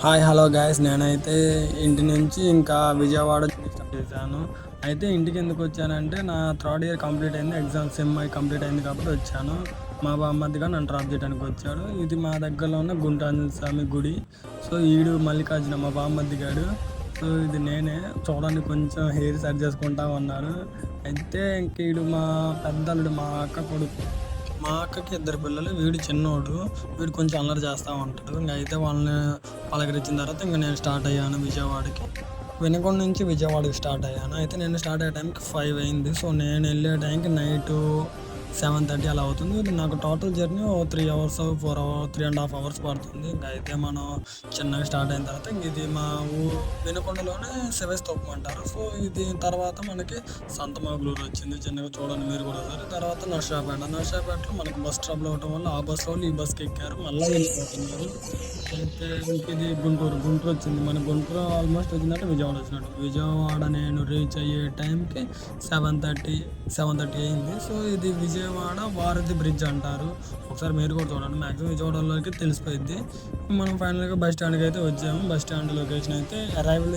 Hi hello guys, నేనైతే ఇంటి నుంచి ఇంకా విజయవాడ స్టార్ట్ చేశాను. అయితే ఇంటికి ఎందుకు వచ్చానంటే నా థర్డ్ ఇయర్ కంప్లీట్ అయింది, ఎగ్జామ్ సెమ్ఐ కంప్లీట్ అయింది కాబట్టి వచ్చాను. మా బామ్మద్దిగా నన్ను డ్రాప్ చేయడానికి వచ్చాడు. ఇది మా దగ్గరలో ఉన్న గుంట ఆంజనేయ స్వామి గుడి. సో ఈడు మల్లికార్జున మా బామ్మద్దిగాడు. సో ఇది నేనే. చూడండి, కొంచెం హెయిర్ సెట్ చేసుకుంటా ఉన్నాడు. అయితే ఇంక ఈడు మా పెద్దలుడు, మా అక్క కొడుకు. మా అక్కకి ఇద్దరు పిల్లలు, వీడు చిన్నోడు. వీడు కొంచెం అల్లరి చేస్తూ ఉంటాడు. ఇంక అయితే వాళ్ళని పలకరించిన తర్వాత ఇంక నేను స్టార్ట్ అయ్యాను విజయవాడకి. వినకొండ నుంచి విజయవాడకి స్టార్ట్ అయ్యాను. అయితే నేను స్టార్ట్ అయ్యే టైంకి 5 అయింది. సో నేను వెళ్ళే టైంకి నైటు 7:30 అలా అవుతుంది. ఇది నాకు total journey 3 hours 4 hours 3.5 hours పడుతుంది. ఇంకా అయితే మనం చిన్నగా స్టార్ట్ అయిన తర్వాత ఇంక ఇది మా వినకొండలోనే శివస్తూపం అంటారు. సో ఇది తర్వాత మనకి సంతమాగులూరు వచ్చింది. చిన్నగా చూడండి మీరు కూడా సరే. తర్వాత నర్సాపేటలో మనకి బస్ ట్రబుల్ అవటం వల్ల ఆ బస్ వాళ్ళు ఈ బస్కి ఎక్కారు, మళ్ళీ వెళ్ళిపోతున్నారు. అయితే ఇంక ఇది గుంటూరు వచ్చింది. మన గుంటూరు ఆల్మోస్ట్ వచ్చిందంటే విజయవాడ వచ్చినట్టు. విజయవాడ నేను రీచ్ అయ్యే టైంకి 7:30 అయింది. సో ఇది విజయవాడ వారధి బ్రిడ్జ్ అంటారు. ఒకసారి మీరు కూడా చూడండి, మ్యాక్సిమం విజయవాడలోకి తెలిసిపోయింది. మనం ఫైనల్గా బస్ స్టాండ్కి అయితే వచ్చాము. బస్ స్టాండ్ లొకేషన్ అయితే అరైవల్